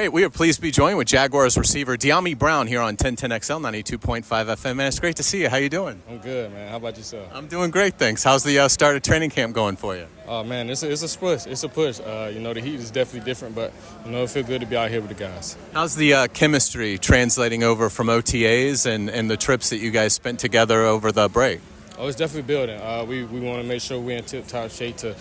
Hey, we are pleased to be joined with Jaguars receiver Dyami Brown here on 1010XL 92.5 FM. Man, it's great to see you. How you doing? I'm good, man. How about yourself? I'm doing great, thanks. How's the start of training camp going for you? Oh, man, it's a push. It's a push. The heat is definitely different, but, it feels good to be out here with the guys. How's the chemistry translating over from OTAs and the trips that you guys spent together over the break? Oh, it's definitely building. We want to make sure we're in tip-top shape to,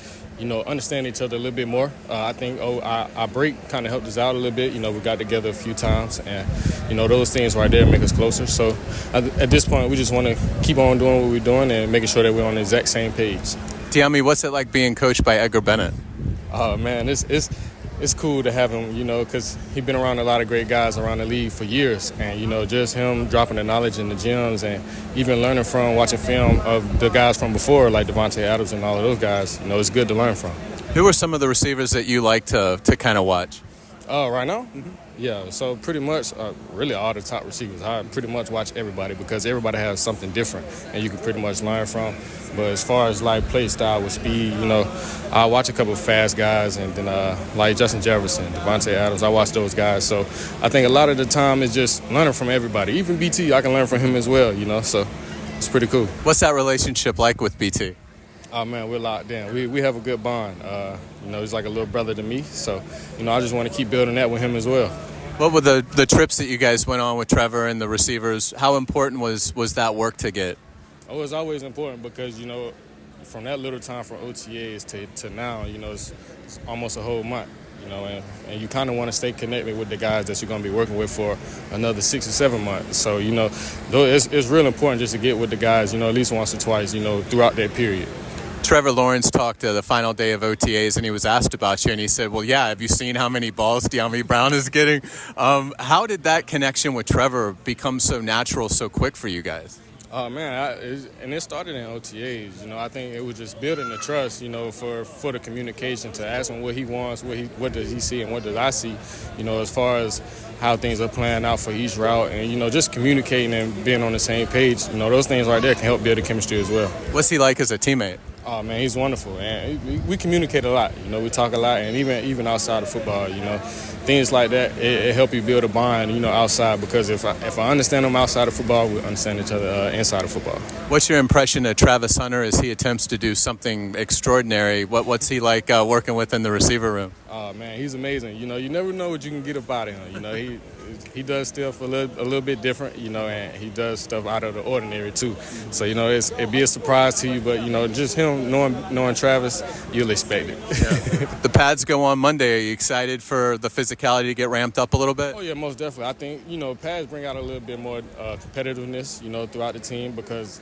understand each other a little bit more. I think our break kind of helped us out a little bit. We got together a few times, and, those things right there make us closer. So at this point, we just want to keep on doing what we're doing and making sure that we're on the exact same page. Dyami, what's it like being coached by Edgar Bennett? Oh, man, it's cool to have him, because he's been around a lot of great guys around the league for years. And, just him dropping the knowledge in the gyms and even learning from watching film of the guys from before, like Davante Adams and all of those guys, it's good to learn from. Who are some of the receivers that you like to kind of watch? Right now? Mm-hmm. Yeah, so pretty much really all the top receivers. I pretty much watch everybody because everybody has something different and you can pretty much learn from. But as far as like play style with speed, I watch a couple of fast guys and then like Justin Jefferson, Davante Adams, I watch those guys. So I think a lot of the time is just learning from everybody. Even BT, I can learn from him as well, so it's pretty cool. What's that relationship like with BT? Oh, man, we're locked in. We have a good bond. He's like a little brother to me. So, I just want to keep building that with him as well. What were the trips that you guys went on with Trevor and the receivers? How important was that work to get? Oh, it's always important because, from that little time from OTAs to now, it's almost a whole month, and you kind of want to stay connected with the guys that you're going to be working with for another 6 or 7 months. So, it's real important just to get with the guys, at least once or twice, throughout that period. Trevor Lawrence talked the final day of OTAs, and he was asked about you, and he said, well, yeah, have you seen how many balls Dyami Brown is getting? How did that connection with Trevor become so natural so quick for you guys? Man, it started in OTAs. I think it was just building the trust, for the communication, to ask him what he wants, what does he see and what does I see, as far as how things are playing out for each route and, just communicating and being on the same page. Those things right there can help build the chemistry as well. What's he like as a teammate? Oh, man, he's wonderful. And we communicate a lot. We talk a lot. And even outside of football, things like that, it help you build a bond, outside. Because if I understand him outside of football, we understand each other inside of football. What's your impression of Travis Hunter as he attempts to do something extraordinary? What's he like working with in the receiver room? Oh, man, he's amazing. You never know what you can get up out of him. He does stuff a little bit different, and he does stuff out of the ordinary too. So, it'd be a surprise to you, but, just him knowing Travis, you'll expect it. Yeah. The pads go on Monday. Are you excited for the physicality to get ramped up a little bit? Oh, yeah, most definitely. I think, pads bring out a little bit more competitiveness, throughout the team because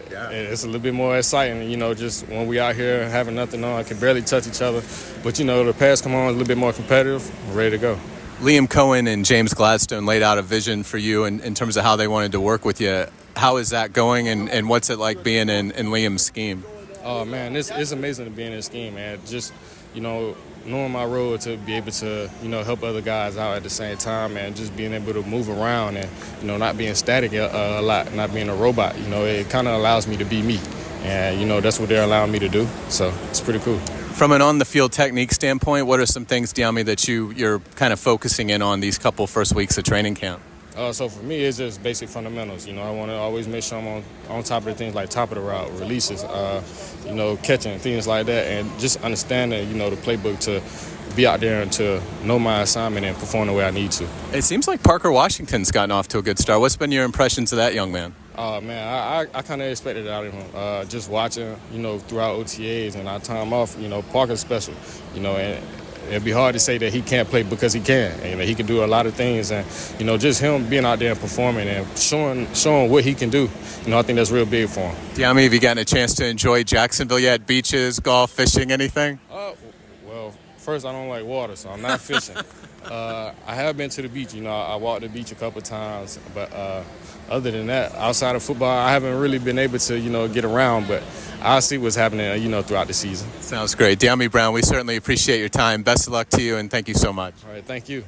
it's a little bit more exciting, just when we out here having nothing on, can barely touch each other. But, the pads come on a little bit more competitive, we're ready to go. Liam Cohen and James Gladstone laid out a vision for you in terms of how they wanted to work with you. How is that going, and what's it like being in Liam's scheme? Oh, man, it's amazing to be in his scheme, man. Just, knowing my role to be able to, help other guys out at the same time and just being able to move around and, not being static a lot, not being a robot. It kind of allows me to be me. And, that's what they're allowing me to do. So it's pretty cool. From an on-the-field technique standpoint, what are some things, Dyami, that you're kind of focusing in on these couple first weeks of training camp? So for me, it's just basic fundamentals. I want to always make sure I'm on top of the things like top of the route, releases, catching, things like that, and just understanding, the playbook to be out there and to know my assignment and perform the way I need to. It seems like Parker Washington's gotten off to a good start. What's been your impressions of that young man? Man, I kind of expected it out of him. Just watching, throughout OTAs and our time off, Parker's special, and it'd be hard to say that he can't play because he can. And he can do a lot of things. And, just him being out there and performing and showing what he can do, I think that's real big for him. Dyami, have you gotten a chance to enjoy Jacksonville yet? Beaches, golf, fishing, anything? Well, first, I don't like water, so I'm not fishing. I have been to the beach. I walked the beach a couple of times. But other than that, outside of football, I haven't really been able to, get around. But I'll see what's happening, throughout the season. Sounds great. Dyami Brown, we certainly appreciate your time. Best of luck to you, and thank you so much. All right, thank you.